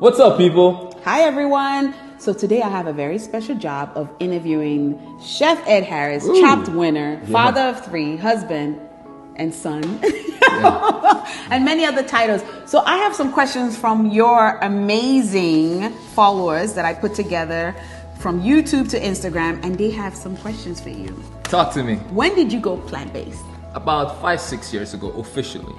What's up, people? Hi, everyone. So today I have a very special job of interviewing Chef Ed Harris, Chopped winner, father of 3, husband and son, and many other titles. So I have some questions from your amazing followers that I put together from YouTube to Instagram, and they have some questions for you. Talk to me. When did you go plant-based? About 5-6 years ago, officially.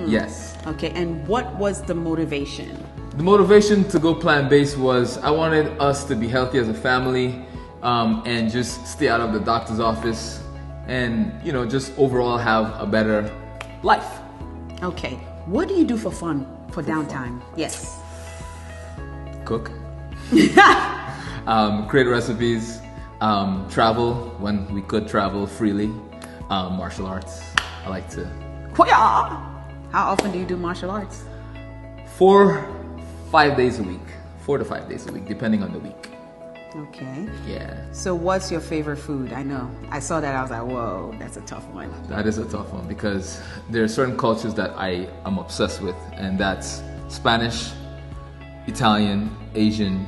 Yes. Okay, and what was the motivation? The motivation to go plant-based was I wanted us to be healthy as a family, and just stay out of the doctor's office, and just overall have a better life. Okay, what do you do for fun, for downtime? Yes. Cook. Create recipes. Travel when we could travel freely. Martial arts. I like to. How often do you do martial arts? 4-5 days a week. 4 to 5 days a week, depending on the week. Okay. Yeah. So what's your favorite food? I know. I saw that. I was like, whoa, that's a tough one. That is a tough one because there are certain cultures that I am obsessed with, and that's Spanish, Italian, Asian,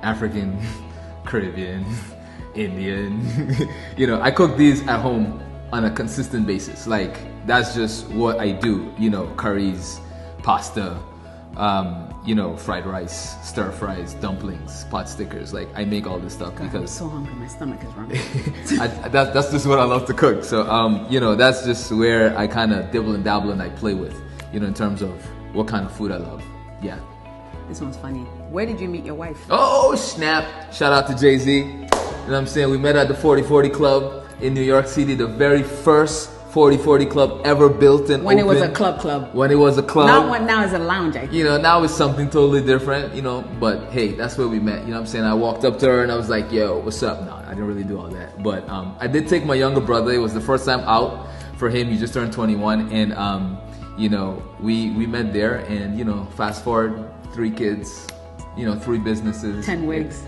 African, Caribbean, Indian. I cook these at home on a consistent basis. Like, that's just what I do. Curries, pasta, fried rice, stir fries, dumplings, pot stickers. Like, I make all this stuff because I'm so hungry. My stomach is running. that's just what I love to cook. So, that's just where I kind of dibble and dabble and I play with, in terms of what kind of food I love. Yeah. This one's funny. Where did you meet your wife? Oh, snap. Shout out to Jay-Z. You know what I'm saying? We met at the 4040 Club in New York City, the very first 4040 Club ever built and when opened. It was a club. When it was a club. Not when now it's a lounge, I think. Now it's something totally different, but hey, that's where we met. You know what I'm saying? I walked up to her and I was like, yo, what's up? No, I didn't really do all that. But I did take my younger brother. It was the first time out for him. He just turned 21. And, we met there and, fast forward, 3 kids, 3 businesses. 10 wigs.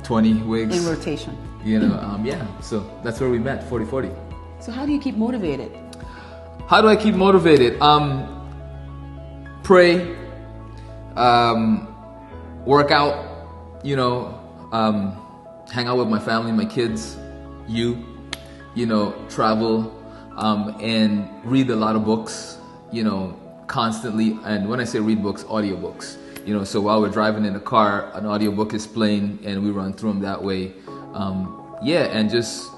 20 wigs. In rotation. So that's where we met, 4040. So how do you keep motivated? How do I keep motivated? Pray, work out, hang out with my family, my kids, travel, and read a lot of books, constantly. And when I say read books, audiobooks, so while we're driving in the car, an audiobook is playing and we run through them that way. And just,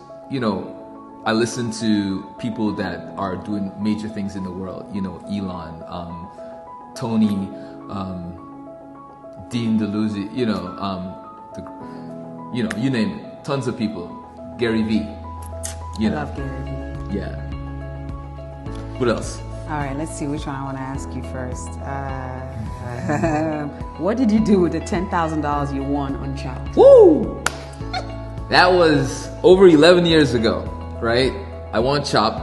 I listen to people that are doing major things in the world. Elon, Tony, Dean DeLuzy. You name it. Tons of people. Gary V. I love Gary V. Yeah. What else? All right, let's see which one I want to ask you first. What did you do with the $10,000 you won on Chopped? Woo! That was over 11 years ago. Right? I won Chopped,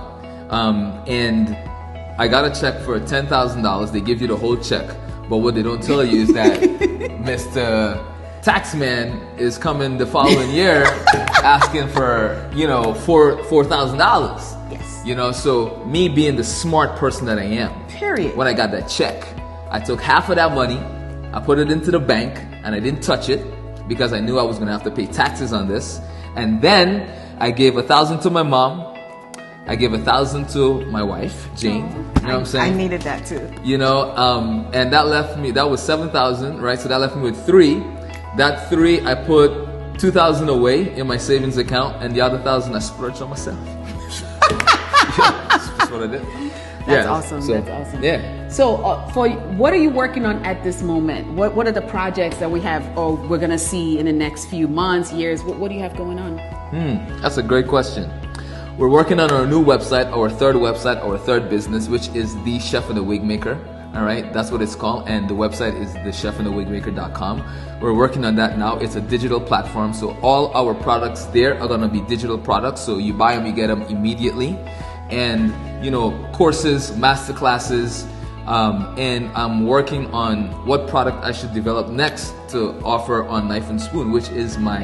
and I got a check for $10,000. They give you the whole check, but what they don't tell you is that Mr. Taxman is coming the following year asking for $4,000. Yes. So me being the smart person that I am, period. When I got that check, I took half of that money, I put it into the bank, and I didn't touch it because I knew I was going to have to pay taxes on this, and then I gave $1,000 to my mom. I gave $1,000 to my wife, Jane. You know what I'm saying? I needed that too. And that left me, that was $7,000, right? So that left me with $3,000. That $3,000, I put $2,000 away in my savings account, and the other $1,000 I splurged on myself. That's what I did. That's awesome. That's awesome. Yeah. So, for what are you working on at this moment? What are the projects that we have, or we're gonna see in the next few months, years? What do you have going on? That's a great question. We're working on our new website, our third business, which is the Chef and the Wig Maker. All right, that's what it's called, and the website is thechefandthewigmaker.com. We're working on that now. It's a digital platform, so all our products there are gonna be digital products. So you buy them, you get them immediately, and courses, master classes, and I'm working on what product I should develop next to offer on Knife and Spoon, which is my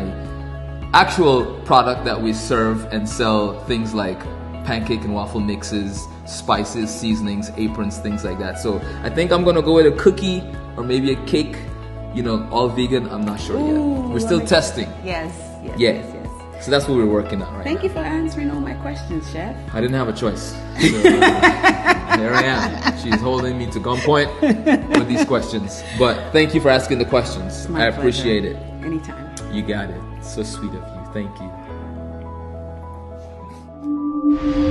actual product that we serve and sell things like pancake and waffle mixes, spices, seasonings, aprons, things like that. So I think I'm gonna go with a cookie or maybe a cake. You know, all vegan. I'm not sure yet. We're still testing. Yes. Yeah. So that's what we're working on right Thank now. you for answering all my questions, Chef. I didn't have a choice. So, here I am. She's holding me to gunpoint with these questions. But thank you for asking the questions. I appreciate it. Anytime. You got it. So sweet of you. Thank you.